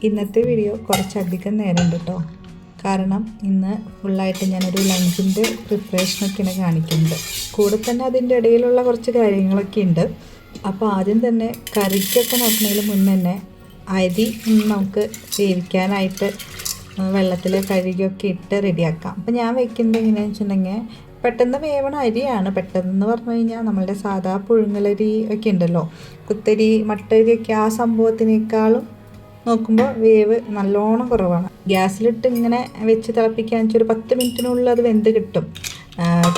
ഇന്നത്തെ വീഡിയോ കുറച്ചധികം നേരമുണ്ട് കേട്ടോ. കാരണം ഇന്ന് ഫുള്ളായിട്ട് ഞാനൊരു ലഞ്ചിൻ്റെ പ്രിപ്പറേഷനൊക്കെയാണ് കാണിക്കുന്നത്. കൂടെ തന്നെ അതിൻ്റെ ഇടയിലുള്ള കുറച്ച് കാര്യങ്ങളൊക്കെ ഉണ്ട്. അപ്പോൾ ആദ്യം തന്നെ കറിക്കൊക്കെ നോക്കുന്നതിന് മുന്നേ തന്നെ അരി നമുക്ക് വേവിക്കാനായിട്ട് വെള്ളത്തിൽ കഴുകിയൊക്കെ ഇട്ട് റെഡിയാക്കാം. അപ്പോൾ ഞാൻ വെക്കുന്നത് എങ്ങനെയാണെന്ന് വെച്ചിട്ടുണ്ടെങ്കിൽ പെട്ടെന്ന് വേവണ അരിയാണ്. പെട്ടെന്ന് പറഞ്ഞു കഴിഞ്ഞാൽ നമ്മളുടെ സാധാ പുഴുങ്ങലരി ഒക്കെ ഉണ്ടല്ലോ, കുത്തരി മട്ടരിയൊക്കെ, ആ സംഭവത്തിനേക്കാളും നോക്കുമ്പോൾ വേവ് നല്ലോണം കുറവാണ്. ഗ്യാസിലിട്ട് ഇങ്ങനെ വെച്ച് തിളപ്പിക്കാൻ വെച്ചൊരു 10 മിനിറ്റിനുള്ളിൽ അത് വെന്ത് കിട്ടും.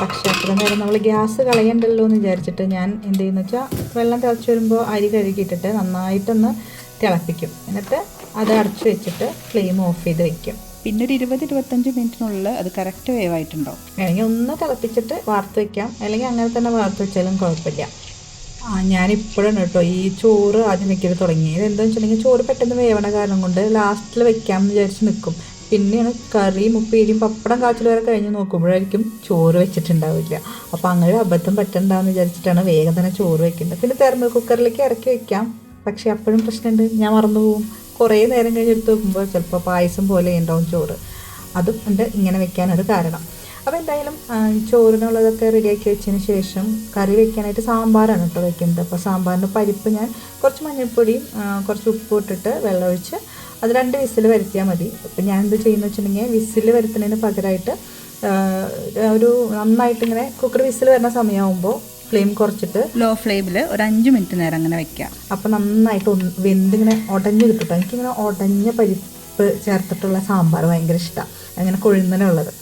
പക്ഷേ അത്ര നേരം നമ്മൾ ഗ്യാസ് കളയണ്ടല്ലോ എന്ന് വിചാരിച്ചിട്ട് ഞാൻ എന്ത് ചെയ്യുന്നു വെച്ചാൽ വെള്ളം തിളച്ച് വരുമ്പോൾ അരി കഴുകിയിട്ടിട്ട് നന്നായിട്ടൊന്ന് തിളപ്പിക്കും. എന്നിട്ട് അത് അടച്ചു വെച്ചിട്ട് ഫ്ലെയിം ഓഫ് ചെയ്ത് വയ്ക്കും. പിന്നെ ഒരു 20-25 മിനിറ്റിനുള്ളിൽ അത് കറക്റ്റ് വേവായിട്ടുണ്ടോ. വേണമെങ്കിൽ ഒന്ന് തിളപ്പിച്ചിട്ട് വാർത്ത് വയ്ക്കാം, അല്ലെങ്കിൽ അങ്ങനെ തന്നെ വാർത്ത് വെച്ചാലും കുഴപ്പമില്ല. ഞാനിപ്പോഴാണ് കേട്ടോ ഈ ചോറ് ആദ്യം വെക്കൽ തുടങ്ങിയത്. എന്താണെന്ന് വെച്ചിട്ടുണ്ടെങ്കിൽ ചോറ് പെട്ടെന്ന് വേവണ കാരണം കൊണ്ട് ലാസ്റ്റിൽ വെക്കാമെന്ന് വിചാരിച്ച് നിൽക്കും. പിന്നെയാണ് കറിയും ഉപ്പേരിയും പപ്പടം കാച്ചിൽ വരെ കഴിഞ്ഞ് നോക്കുമ്പോഴായിരിക്കും ചോറ് വെച്ചിട്ടുണ്ടാവില്ല. അപ്പോൾ അങ്ങനെ അബദ്ധം പറ്റണ്ടാന്ന് വിചാരിച്ചിട്ടാണ് വേഗം തന്നെ ചോറ് വെക്കുന്നത്. പിന്നെ തെർമൽ കുക്കറിലേക്ക് ഇറക്കി വെക്കാം, പക്ഷേ അപ്പോഴും പ്രശ്നമുണ്ട്, ഞാൻ മറന്നുപോകും. കുറേ നേരം കഴിഞ്ഞ് എടുത്ത് വെക്കുമ്പോൾ ചിലപ്പോൾ പായസം പോലെ ഉണ്ടാവും ചോറ്. അതും ഉണ്ട് ഇങ്ങനെ വെക്കാനൊരു കാരണം. അപ്പോൾ എന്തായാലും ചോറിനുള്ളതൊക്കെ റെഡിയാക്കി വെച്ചതിന് ശേഷം കറി വെക്കാനായിട്ട് സാമ്പാറാണ് കേട്ടോ വെക്കുന്നത്. അപ്പോൾ സാമ്പാറിൻ്റെ പരിപ്പ് ഞാൻ കുറച്ച് മഞ്ഞൾപ്പൊടിയും കുറച്ച് ഉപ്പും ഇട്ടിട്ട് വെള്ളമൊഴിച്ച് അത് 2 വിസിൽ വരുത്തിയാൽ മതി. അപ്പോൾ ഞാൻ എന്ത് ചെയ്യുന്നത് വെച്ചിട്ടുണ്ടെങ്കിൽ വിസിൽ വരുത്തുന്നതിന് പകരമായിട്ട് ഒരു നന്നായിട്ട് ഇങ്ങനെ കുക്കർ വിസിൽ വരുന്ന സമയമാകുമ്പോൾ ഫ്ലെയിം കുറച്ചിട്ട് ലോ ഫ്ലെയിമിൽ ഒരു 5 മിനിറ്റ് നേരം അങ്ങനെ വെക്കാം. അപ്പോൾ നന്നായിട്ട് വെന്തിങ്ങനെ ഉടഞ്ഞ് കിട്ടും. എനിക്കിങ്ങനെ ഉടഞ്ഞ പരിപ്പ് ചേർത്തിട്ടുള്ള സാമ്പാർ ഭയങ്കര ഇഷ്ടമാണ്, അങ്ങനെ കൊഴുന്നനുള്ളത്.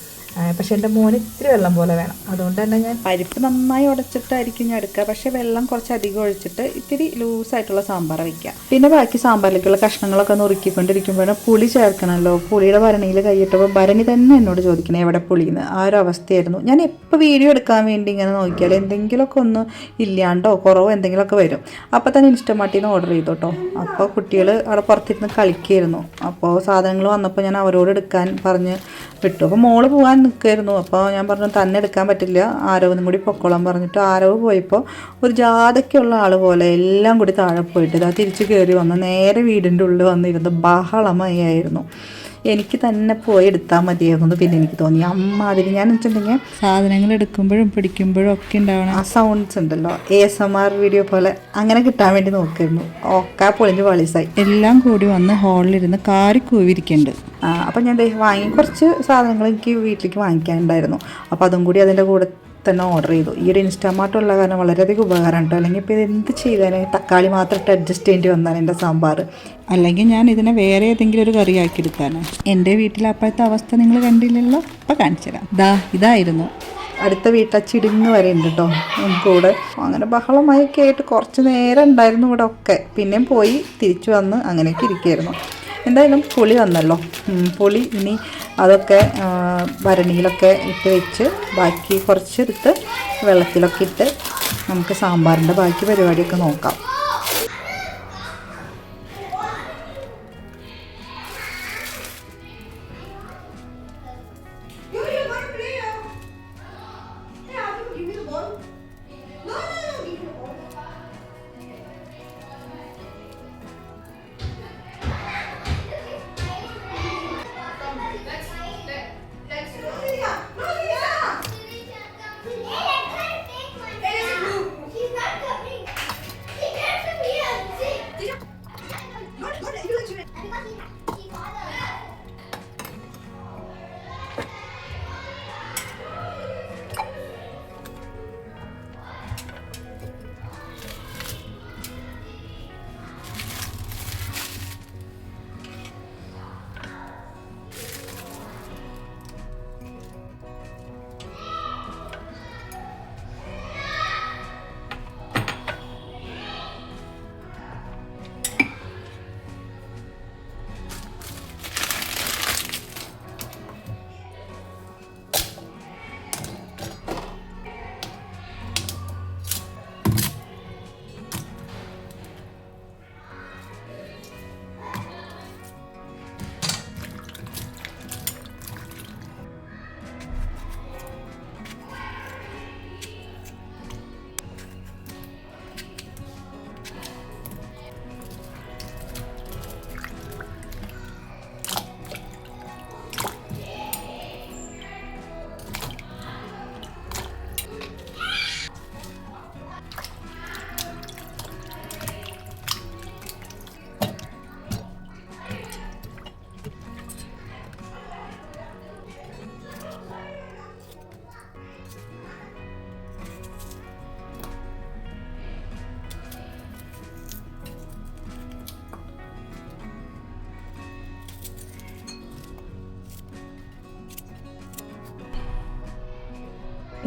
പക്ഷെ എൻ്റെ മോന് ഇത്തിരി വെള്ളം പോലെ വേണം. അതുകൊണ്ട് തന്നെ ഞാൻ പരിപ്പ് നന്നായി ഉടച്ചിട്ടായിരിക്കും ഞാൻ എടുക്കുക. പക്ഷേ വെള്ളം കുറച്ച് അധികം ഒഴിച്ചിട്ട് ഇത്തിരി ലൂസായിട്ടുള്ള സാമ്പാർ വയ്ക്കുക. പിന്നെ ബാക്കി സാമ്പാറിലേക്കുള്ള കഷ്ണങ്ങളൊക്കെ നുറുക്കിക്കൊണ്ടിരിക്കുമ്പോഴാണ് പുളി ചേർക്കണമല്ലോ. പുളിയുടെ ഭരണിയിൽ കൈയിട്ടപ്പോൾ ഭരണി തന്നെ എന്നോട് ചോദിക്കണേ എവിടെ പുളിയെന്ന്. ആ ഒരു അവസ്ഥയായിരുന്നു. ഞാൻ എപ്പോൾ വീഡിയോ എടുക്കാൻ വേണ്ടി ഇങ്ങനെ നോക്കിയാൽ എന്തെങ്കിലുമൊക്കെ ഒന്ന് ഇല്ലാണ്ടോ കുറവോ എന്തെങ്കിലുമൊക്കെ വരും. അപ്പോൾ തന്നെ ഇൻസ്റ്റമാർട്ടിന്ന് ഓർഡർ ചെയ്തു കേട്ടോ. അപ്പോൾ കുട്ടികൾ അവിടെ പുറത്തിരുന്ന് കളിക്കുമായിരുന്നു. അപ്പോൾ സാധനങ്ങൾ വന്നപ്പോൾ ഞാൻ അവരോട് എടുക്കാൻ പറഞ്ഞ് വിട്ടു. അപ്പോൾ മോള് പോകാൻ നിൽക്കുമായിരുന്നു. അപ്പോൾ ഞാൻ പറഞ്ഞു തന്നെ എടുക്കാൻ പറ്റില്ല, ആരവൊന്നും കൂടി പൊക്കോളാൻ പറഞ്ഞിട്ട് ആരവ് പോയപ്പോൾ ഒരു ജാഥയ്ക്കുള്ള ആൾ പോലെ എല്ലാം കൂടി താഴെ പോയിട്ട് ഇതാ തിരിച്ച് കയറി വന്ന് നേരെ വീടിൻ്റെ ഉള്ളിൽ വന്നിരുന്ന് ബഹളമയായിരുന്നു. എനിക്ക് തന്നെ പോയി എടുത്താൽ മതിയായിരുന്നു പിന്നെ എനിക്ക് തോന്നി. അമ്മ അതിന് ഞാൻ വെച്ചിട്ടുണ്ടെങ്കിൽ സാധനങ്ങൾ എടുക്കുമ്പോഴും പിടിക്കുമ്പോഴും ഒക്കെ ഉണ്ടാവണം ആ സൗണ്ട്സ് ഉണ്ടല്ലോ, ASMR വീഡിയോ പോലെ അങ്ങനെ കിട്ടാൻ വേണ്ടി നോക്കിയിരുന്നു. ഒക്കെ പൊളിഞ്ഞ് പാളീസായി. എല്ലാം കൂടി വന്ന് ഹാളിലിരുന്ന് കാറി കൂവിരിക്കുന്നുണ്ട്. അപ്പം ഞാൻ കുറച്ച് സാധനങ്ങൾ എനിക്ക് വീട്ടിലേക്ക് വാങ്ങിക്കാനുണ്ടായിരുന്നു. അപ്പോൾ അതും കൂടി അതിൻ്റെ കൂടെ തന്നെ ഓർഡർ ചെയ്തു. ഈ ഒരു ഇൻസ്റ്റാമാർട്ട് ഉള്ള കാരണം വളരെയധികം ഉപകാരം കേട്ടോ. അല്ലെങ്കിൽ ഇപ്പോൾ ഇത് എന്ത് ചെയ്താലും തക്കാളി മാത്രം ഇട്ട് അഡ്ജസ്റ്റ് ചെയ്യേണ്ടി വന്നാൽ എൻ്റെ സാമ്പാർ. അല്ലെങ്കിൽ ഞാൻ ഇതിനെ വേറെ ഏതെങ്കിലും ഒരു കറി ആക്കി എടുക്കാനാണ്. എൻ്റെ വീട്ടിലെ അപ്പോഴത്തെ അവസ്ഥ നിങ്ങൾ കണ്ടില്ലല്ലോ, അപ്പോൾ കാണിച്ചു തരാം. ഇതായിരുന്നു. അടുത്ത വീട്ടിൽ ചിടുങ്ങ് വരെ ഉണ്ട് കേട്ടോ കൂടെ. അങ്ങനെ ബഹളമായി കേട്ട് കുറച്ച് നേരം ഉണ്ടായിരുന്നു ഇവിടെ ഒക്കെ. പിന്നെയും പോയി തിരിച്ചു വന്ന് അങ്ങനെയൊക്കെ ഇരിക്കുകയായിരുന്നു. എന്തായാലും പുളി വന്നല്ലോ. പുളി ഇനി അതൊക്കെ ഭരണിയിലൊക്കെ ഇട്ട് വെച്ച് ബാക്കി കുറച്ചെടുത്ത് വെള്ളത്തിലൊക്കെ ഇട്ട് നമുക്ക് സാമ്പാറിൻ്റെ ബാക്കി പരിപാടിയൊക്കെ നോക്കാം.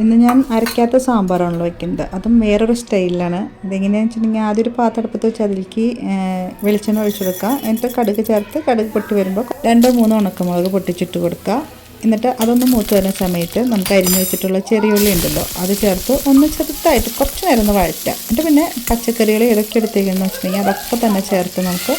ഇന്ന് ഞാൻ അരയ്ക്കാത്ത സാമ്പാറാണല്ലോ വയ്ക്കുന്നത്. അതും വേറൊരു സ്റ്റൈലിലാണ്. ഇതെങ്ങനെയാണെന്ന് വെച്ചിട്ടുണ്ടെങ്കിൽ ആദ്യം ഒരു പാത്രം അടുപ്പത്ത് വെച്ച് അതിലേക്ക് വെളിച്ചെണ്ണ ഒഴിച്ചു കൊടുക്കുക. എന്നിട്ട് കടുക് ചേർത്ത് കടുക് പൊട്ടി വരുമ്പോൾ 2-3 ഉണക്കമുളക് പൊട്ടിച്ചിട്ട് കൊടുക്കുക. എന്നിട്ട് അതൊന്ന് മൂത്ത് വരുന്ന സമയത്ത് നമുക്ക് അരിഞ്ഞ് വെച്ചിട്ടുള്ള ചെറിയ ഉള്ളി ഉണ്ടല്ലോ അത് ചേർത്ത് ഒന്ന് ചെറുതായിട്ട് കുറച്ച് നേരം ഒന്ന് വഴറ്റുക. എന്നിട്ട് പിന്നെ പച്ചക്കറികൾ ഏതൊക്കെ എടുത്തേക്കെന്ന് വെച്ചിട്ടുണ്ടെങ്കിൽ അതൊക്കെ തന്നെ ചേർത്ത് നമുക്ക്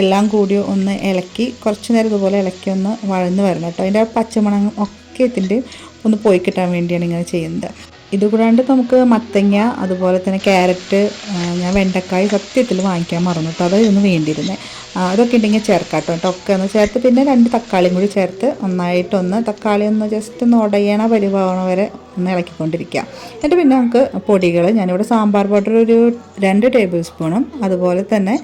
എല്ലാം കൂടി ഒന്ന് ഇളക്കി കുറച്ച് നേരം ഇതുപോലെ ഇളക്കി ഒന്ന് വഴന്ന് വരണം കേട്ടോ. അതിൻ്റെ പച്ചമണം ഒക്കെ ഇതിൻ്റെ ഒന്ന് പോയി കിട്ടാൻ വേണ്ടിയാണ് ഇങ്ങനെ ചെയ്യുന്നത്. ഇതുകൂടാണ്ട് നമുക്ക് മത്തങ്ങ, അതുപോലെ തന്നെ ക്യാരറ്റ്, ഞാൻ വെണ്ടക്കായ് സത്യത്തിൽ വാങ്ങിക്കാൻ മറന്നു കേട്ടോ, അതൊന്നും വേണ്ടിയിരുന്നത്. അതൊക്കെ ഉണ്ടെങ്കിൽ ചേർക്കാം കേട്ടോ. ഒക്കെ ഒന്ന് ചേർത്ത് പിന്നെ 2 തക്കാളിയും കൂടി ചേർത്ത് നന്നായിട്ടൊന്ന് തക്കാളി ഒന്ന് ജസ്റ്റ് ഒന്ന് ഉടയണ പരിഭാവണ വരെ ഒന്ന് ഇളക്കിക്കൊണ്ടിരിക്കുക. എന്നിട്ട് പിന്നെ നമുക്ക് പൊടികൾ, ഞാനിവിടെ സാമ്പാർ പൗഡർ ഒരു 2 ടേബിൾ സ്പൂണും അതുപോലെ തന്നെ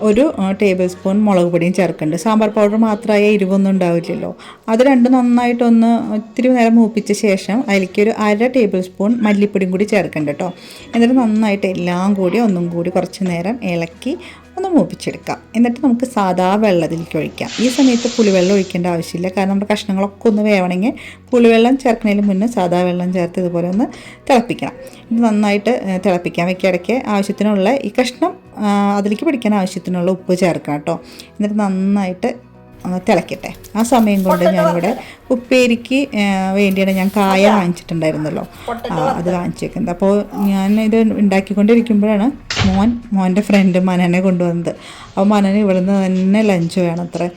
1 ടേബിൾ സ്പൂൺ മുളക് പൊടിയും ചേർക്കുന്നുണ്ട്. സാമ്പാർ പൗഡർ മാത്രമായ എരിവൊന്നും ഉണ്ടാവില്ലല്ലോ. അത് രണ്ടും നന്നായിട്ടൊന്ന് ഇത്തിരി നേരം മൂപ്പിച്ച ശേഷം അതിലേക്ക് ഒരു 1/2 ടേബിൾ സ്പൂൺ മല്ലിപ്പൊടിയും കൂടി ചേർക്കുന്നുണ്ട് കേട്ടോ. എന്നിട്ട് നന്നായിട്ട് എല്ലാം കൂടി ഒന്നും കൂടി കുറച്ച് നേരം ഇളക്കി ഒന്ന് മൂപ്പിച്ചെടുക്കാം. എന്നിട്ട് നമുക്ക് സാധാ വെള്ളത്തിലേക്ക് ഒഴിക്കാം. ഈ സമയത്ത് പുളിവെള്ളം ഒഴിക്കേണ്ട ആവശ്യമില്ല, കാരണം നമ്മുടെ കഷ്ണങ്ങളൊക്കെ ഒന്ന് വേവണമെങ്കിൽ പുളിവെള്ളം ചേർക്കുന്നതിന് മുന്നേ സാധാ വെള്ളം ചേർത്ത് ഇതുപോലെ ഒന്ന് തിളപ്പിക്കണം. ഇത് നന്നായിട്ട് തിളപ്പിക്കാൻ വെക്കിടയ്ക്ക് ആവശ്യത്തിനുള്ള ഈ കഷ്ണം അതിലേക്ക് പിടിക്കാൻ ആവശ്യത്തിനുള്ള ഉപ്പ് ചേർക്കാം കേട്ടോ. എന്നിട്ട് നന്നായിട്ട് തിളക്കട്ടെ. ആ സമയം കൊണ്ട് ഞാനിവിടെ ഉപ്പേരിക്ക് വേണ്ടിയാണ് ഞാൻ കായ വാങ്ങിച്ചിട്ടുണ്ടായിരുന്നല്ലോ, അത് വാങ്ങിച്ചു വെക്കുന്നത്. അപ്പോൾ ഞാൻ ഇത് ഉണ്ടാക്കിക്കൊണ്ടിരിക്കുമ്പോഴാണ് മോൻ്റെ ഫ്രണ്ട് മനനെ കൊണ്ടുവന്നത്. അപ്പോൾ മനന് ഇവിടുന്ന് തന്നെ ലഞ്ച് വേണം അത്ര.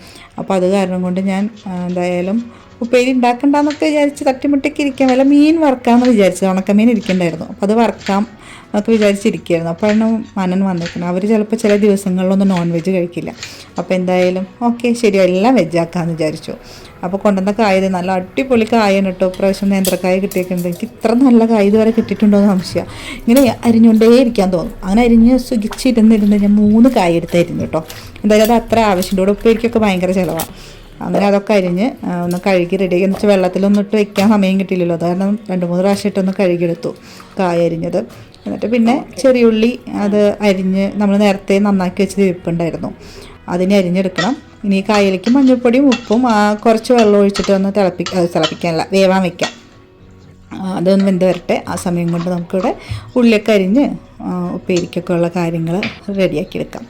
അപ്പോൾ അത് കാരണം കൊണ്ട് ഞാൻ എന്തായാലും ഉപ്പേരി ഉണ്ടാക്കണ്ടെന്നൊക്കെ വിചാരിച്ച് തട്ടിമുട്ടിക്ക് ഇരിക്കാം. വല്ല മീൻ വറുക്കാമെന്ന് വിചാരിച്ചത്, ഉണക്കമീൻ ഇരിക്കണ്ടായിരുന്നു. അപ്പോൾ അത് വറുക്കാം എന്നൊക്കെ വിചാരിച്ചിരിക്കുകയായിരുന്നു. അപ്പോഴാണ് മനൻ വന്നിരിക്കുന്നത്. അവർ ചിലപ്പോൾ ചില ദിവസങ്ങളിലൊന്നും നോൺ വെജ് കഴിക്കില്ല. അപ്പോൾ എന്തായാലും ഓക്കെ ശരി എല്ലാം വെജാക്കാമെന്ന് വിചാരിച്ചു. അപ്പോൾ കൊണ്ടുവന്ന കായ നല്ല അടിപൊളി കായാണ് കേട്ടോ. പ്രാവശ്യം നേന്ത്രക്കായ കിട്ടിയേക്കുന്നത്. എനിക്ക് ഇത്ര നല്ല കായ ഇതുവരെ കിട്ടിയിട്ടുണ്ടോ എന്ന് സംശയം. ഇങ്ങനെ അരിഞ്ഞുകൊണ്ടേ ഇരിക്കാൻ തോന്നും. അങ്ങനെ അരിഞ്ഞ് സുഖിച്ചിരുന്നിരുന്ന് ഞാൻ 3 കായ എടുത്തായിരുന്നു കേട്ടോ. എന്തായാലും അത് അത്ര ആവശ്യമുണ്ട്. ഇവിടെ ഉപ്പേരിക്കൊക്കെ ഭയങ്കര ചിലവാണ്. അങ്ങനെ അതൊക്കെ അരിഞ്ഞ് ഒന്ന് കഴുകി റെഡിയാക്കി. എന്ന് വെച്ചാൽ വെള്ളത്തിലൊന്നിട്ട് വെക്കാൻ സമയം കിട്ടിയില്ലല്ലോ, അത് കാരണം 2-3 പ്രാവശ്യം ഇട്ടൊന്ന് കഴുകിയെടുത്തു കായ അരിഞ്ഞത്. എന്നിട്ട് പിന്നെ ചെറിയുള്ളി അത് അരിഞ്ഞ് നമ്മൾ നേരത്തെ നന്നാക്കി വെച്ച് ഇരിപ്പുണ്ടായിരുന്നു, അതിനെ അരിഞ്ഞെടുക്കണം. ഇനി കായയിലേക്ക് മഞ്ഞൾപ്പൊടിയും ഉപ്പും കുറച്ച് വെള്ളം ഒഴിച്ചിട്ട് ഒന്ന് തിളപ്പിക്കാനല്ല വേവാൻ വയ്ക്കാം. അതൊന്ന് വെന്ത് വരട്ടെ. ആ സമയം കൊണ്ട് നമുക്കിവിടെ ഉള്ളിയൊക്കെ അരിഞ്ഞ് ഉപ്പേരിക്കൊക്കെ ഉള്ള കാര്യങ്ങൾ റെഡിയാക്കി എടുക്കാം.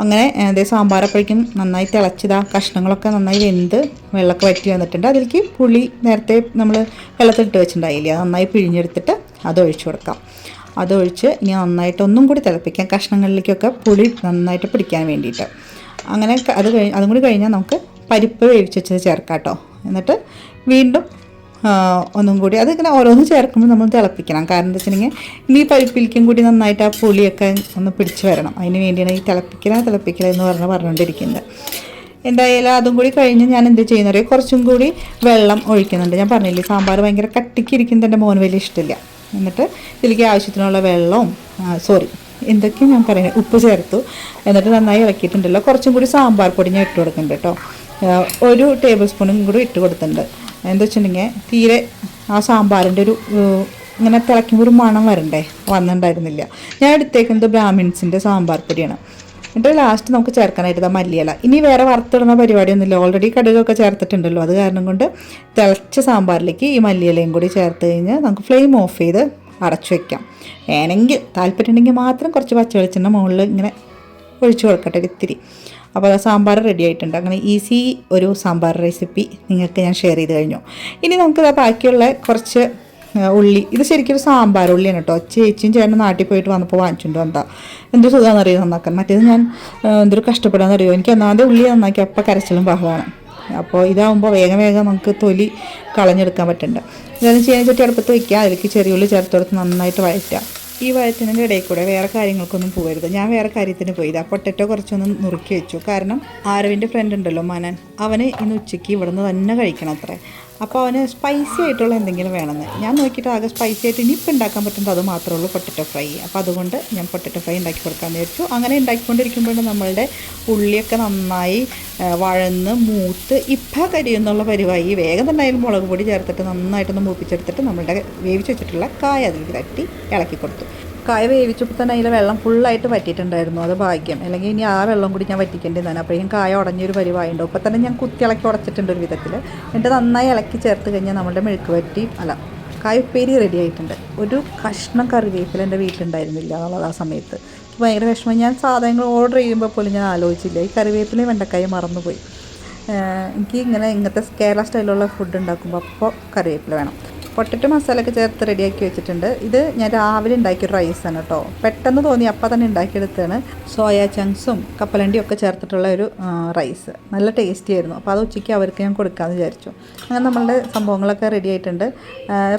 അങ്ങനെ അതേ സാമ്പാറപ്പോഴേക്കും നന്നായി തിളച്ചതാ കഷ്ണങ്ങളൊക്കെ നന്നായി വെന്ത് വെള്ളമൊക്കെ വറ്റി വന്നിട്ടുണ്ട്. അതിലേക്ക് പുളി നേരത്തെ നമ്മൾ വെള്ളത്തിലിട്ട് വെച്ചിട്ടുണ്ടായില്ലേ, നന്നായി പിഴിഞ്ഞെടുത്തിട്ട് അതൊഴിച്ചു കൊടുക്കാം. അതൊഴിച്ച് ഇനി നന്നായിട്ട് ഒന്നും കൂടി തിളപ്പിക്കാം, കഷ്ണങ്ങളിലേക്കൊക്കെ പുളി നന്നായിട്ട് പിടിക്കാൻ വേണ്ടിയിട്ട്. അങ്ങനെ അതും കൂടി കഴിഞ്ഞാൽ നമുക്ക് പരിപ്പ് വേവിച്ച് വെച്ചത് ചേർക്കാം കേട്ടോ. എന്നിട്ട് വീണ്ടും ഒന്നും കൂടി അതിങ്ങനെ ഓരോന്ന് ചേർക്കുമ്പോൾ നമ്മൾ തിളപ്പിക്കണം. കാരണം എന്താ വെച്ചിട്ടുണ്ടെങ്കിൽ ഇനി പരിപ്പിലേക്കും കൂടി നന്നായിട്ട് ആ പുളിയൊക്കെ ഒന്ന് പിടിച്ച് വരണം. അതിന് വേണ്ടിയാണ് ഈ തിളപ്പിക്കല എന്ന് പറഞ്ഞുകൊണ്ടിരിക്കുന്നത്. എന്തായാലും അതും കൂടി കഴിഞ്ഞ് ഞാൻ എന്ത് ചെയ്യുന്നത്, കുറച്ചും കൂടി വെള്ളം ഒഴിക്കുന്നുണ്ട്. ഞാൻ പറഞ്ഞില്ലേ സാമ്പാർ ഭയങ്കര കട്ടിക്കിരിക്കുന്നത് എൻ്റെ മോന് വലിയ ഇഷ്ടമില്ല. എന്നിട്ട് ഇതിലേക്ക് ആവശ്യത്തിനുള്ള വെള്ളവും എന്തൊക്കെയാണ് ഞാൻ പറയുന്നത്, ഉപ്പ് ചേർത്തു. എന്നിട്ട് നന്നായി ഇളക്കിയിട്ടുണ്ടല്ലോ. കുറച്ചും കൂടി സാമ്പാർ പൊടി ഞാൻ ഇട്ട് കൊടുക്കുന്നുണ്ട് കേട്ടോ. 1 ടേബിൾ സ്പൂണും കൂടി ഇട്ട് കൊടുത്തിട്ടുണ്ട്. എന്താ വെച്ചിട്ടുണ്ടെങ്കിൽ തീരെ ആ സാമ്പാറിൻ്റെ ഒരു ഇങ്ങനെ തിളയ്ക്കുമ്പോൾ ഒരു മണം വന്നിട്ടുണ്ടായിരുന്നില്ല. ഞാൻ എടുത്തേക്കുന്നത് ബ്രാഹ്മിൻസിൻ്റെ സാമ്പാർ പൊടിയാണ്. എന്നിട്ട് ലാസ്റ്റ് നമുക്ക് ചേർക്കാനായിട്ട് മല്ലിയില. ഇനി വേറെ വറുത്തിടുന്ന പരിപാടിയൊന്നുമില്ല, ഓൾറെഡി കടുകൊക്കെ ചേർത്തിട്ടുണ്ടല്ലോ. അത് കാരണം കൊണ്ട് തിളച്ച സാമ്പാറിലേക്ക് ഈ മല്ലിയിലയും കൂടി ചേർത്ത് കഴിഞ്ഞാൽ നമുക്ക് ഫ്ലെയിം ഓഫ് ചെയ്ത് അടച്ചു വയ്ക്കാം. വേണമെങ്കിൽ താല്പര്യമുണ്ടെങ്കിൽ മാത്രം കുറച്ച് പച്ച വെളിച്ചെണ്ണ മുകളിൽ ഇങ്ങനെ ഒഴിച്ചു കൊടുക്കട്ടെ ഇത്തിരി. അപ്പോൾ സാമ്പാർ റെഡി ആയിട്ടുണ്ട്. അങ്ങനെ ഈസി ഒരു സാമ്പാർ റെസിപ്പി നിങ്ങൾക്ക് ഞാൻ ഷെയർ ചെയ്ത് കഴിഞ്ഞു. ഇനി നമുക്ക് ബാക്കിയുള്ള കുറച്ച് ഉള്ളി, ഇത് ശരിക്കും ഒരു സാമ്പാർ ഉള്ളിയാണ് കേട്ടോ. ചേച്ചിയും ചേട്ടനും നാട്ടിൽ പോയിട്ട് വന്നപ്പോൾ വാങ്ങിച്ചുകൊണ്ട് വന്നതാ. എന്തൊരു സുഖമാണെന്നറിയോ നന്നാക്കാൻ. മറ്റേത് ഞാൻ എന്തൊരു കഷ്ടപ്പെടാമെന്നറിയോ. എനിക്ക് ഒന്നാമത് ഉള്ളി നന്നാക്കി അപ്പം കരച്ചിലും ബഹളമാണ്. അപ്പോൾ ഇതാകുമ്പോൾ വേഗം നമുക്ക് തൊലി കളഞ്ഞെടുക്കാൻ പറ്റുന്നുണ്ട്. ഇതൊന്നും ചെയ്യാൻ ചട്ടി അടുപ്പത്ത് വയ്ക്കുക, അതിലേക്ക് ചെറിയ ഉള്ളി ചേർത്ത് കൊടുത്ത് നന്നായിട്ട് വഴറ്റുക. ഈ വഴറ്റിൻ്റെ ഇടയിൽ കൂടെ വേറെ കാര്യങ്ങൾക്കൊന്നും പോകരുത്. ഞാൻ വേറെ കാര്യത്തിന് പോയില്ല. പൊട്ടറ്റോ കുറച്ചൊന്ന് നുറുക്കി വെച്ചു. കാരണം ആരവിൻ്റെ ഫ്രണ്ട് ഉണ്ടല്ലോ മനൻ, അവന് ഇന്ന് ഉച്ചയ്ക്ക് ഇവിടെ നിന്ന് തന്നെ കഴിക്കണം അത്രേ. അപ്പോൾ അവന് സ്പൈസി ആയിട്ടുള്ള എന്തെങ്കിലും വേണമെന്ന് ഞാൻ നോക്കിയിട്ട് ആകെ സ്പൈസി ആയിട്ട് ഇനിയിപ്പോൾ ഉണ്ടാക്കാൻ പറ്റുന്നത് അത് മാത്രമേ ഉള്ളൂ, പൊട്ടറ്റോ ഫ്രൈ. അപ്പോൾ അതുകൊണ്ട് ഞാൻ പൊട്ടറ്റോ ഫ്രൈ ഉണ്ടാക്കി കൊടുക്കാമെന്ന് വിചാരിച്ചു. അങ്ങനെ ഉണ്ടാക്കിക്കൊണ്ടിരിക്കുമ്പോഴാണ് നമ്മളുടെ ഉള്ളിയൊക്കെ നന്നായി വഴന്ന് മൂത്ത് ഇപ്പം കരിയെന്നുള്ള പരിവായി. വേഗം തന്നെ അതിൽ മുളക് പൊടി ചേർത്തിട്ട് നന്നായിട്ടൊന്ന് മൂപ്പിച്ചെടുത്തിട്ട് നമ്മളുടെ വേവിച്ച് വെച്ചിട്ടുള്ള കായ അതിലേക്ക് തട്ടി ഇളക്കി കൊടുത്തു. കായ വേവിച്ചപ്പോൾ തന്നെ അതിൽ വെള്ളം ഫുള്ളായിട്ട് വറ്റിയിട്ടുണ്ടായിരുന്നു. അത് ഭാഗ്യം, അല്ലെങ്കിൽ ഇനി ആ വെള്ളം കൂടി ഞാൻ വറ്റിക്കേണ്ടതാണ്. അപ്പോഴേക്കും കായ ഉടഞ്ഞൊരു പരിവായുണ്ടോ. ഇപ്പോൾ തന്നെ ഞാൻ കുത്തി ഇളക്കി ഉടച്ചിട്ടുണ്ട് ഒരു വിധത്തിൽ. എന്നിട്ട് നന്നായി ഇളക്കി ചേർത്ത് കഴിഞ്ഞാൽ നമ്മുടെ മെഴുക്ക് വറ്റി കായ ഉപ്പേരി റെഡി ആയിട്ടുണ്ട്. ഒരു കഷ്ണം കറിവേപ്പില എൻ്റെ വീട്ടിലുണ്ടായിരുന്നില്ല എന്നുള്ളത് ആ സമയത്ത്. എനിക്ക് ഭയങ്കര വിഷമം. ഞാൻ സാധനങ്ങൾ ഓർഡർ ചെയ്യുമ്പോൾ പോലും ഞാൻ ആലോചിച്ചില്ല, ഈ കറിവേപ്പിലയും വെണ്ടക്കായും മറന്നുപോയി. എനിക്ക് ഇങ്ങനത്തെ കേരള സ്റ്റൈലുള്ള ഫുഡ് ഉണ്ടാക്കുമ്പോൾ അപ്പോൾ കറിവേപ്പില വേണം. പൊട്ടറ്റോ മസാലയൊക്കെ ചേർത്ത് റെഡിയാക്കി വെച്ചിട്ടുണ്ട്. ഇത് ഞാൻ രാവിലെ ഉണ്ടാക്കിയൊരു റൈസാണ് കേട്ടോ. പെട്ടെന്ന് തോന്നി അപ്പം തന്നെ ഉണ്ടാക്കിയെടുത്താണ്. സോയാ ചങ്ക്സും കപ്പലണ്ടിയും ഒക്കെ ചേർത്തിട്ടുള്ള ഒരു റൈസ്. നല്ല ടേസ്റ്റി ആയിരുന്നു. അപ്പോൾ അത് ഉച്ചയ്ക്ക് അവർക്ക് ഞാൻ കൊടുക്കാമെന്ന് വിചാരിച്ചു. അങ്ങനെ നമ്മളുടെ സംഭവങ്ങളൊക്കെ റെഡി ആയിട്ടുണ്ട്.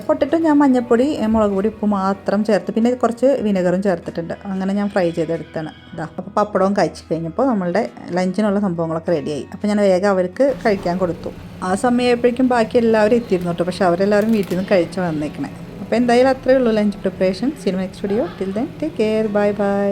പൊട്ടറ്റോ ഞാൻ മഞ്ഞൾപ്പൊടി, മുളക് പൊടി, ഉപ്പ് മാത്രം ചേർത്ത്, പിന്നെ കുറച്ച് വിനെഗറും ചേർത്തിട്ടുണ്ട്. അങ്ങനെ ഞാൻ ഫ്രൈ ചെയ്തെടുത്താണ്. ഇതാ അപ്പോൾ പപ്പടവും കഴിച്ച് കഴിഞ്ഞപ്പോൾ നമ്മളുടെ ലഞ്ചിനുള്ള സംഭവങ്ങളൊക്കെ റെഡിയായി. അപ്പോൾ ഞാൻ വേഗം അവർക്ക് കഴിക്കാൻ കൊടുത്തു. ആ സമയമായപ്പോഴേക്കും ബാക്കി എല്ലാവരും എത്തിയിരുന്നു കേട്ടോ. പക്ഷേ അവരെല്ലാവരും വീട്ടിൽ നിന്ന് കഴിച്ച് വന്നേക്കണേ. അപ്പോൾ എന്തായാലും അത്രയേ ഉള്ളൂ lunch preparation. Cinema next video. Till then take care. Bye bye.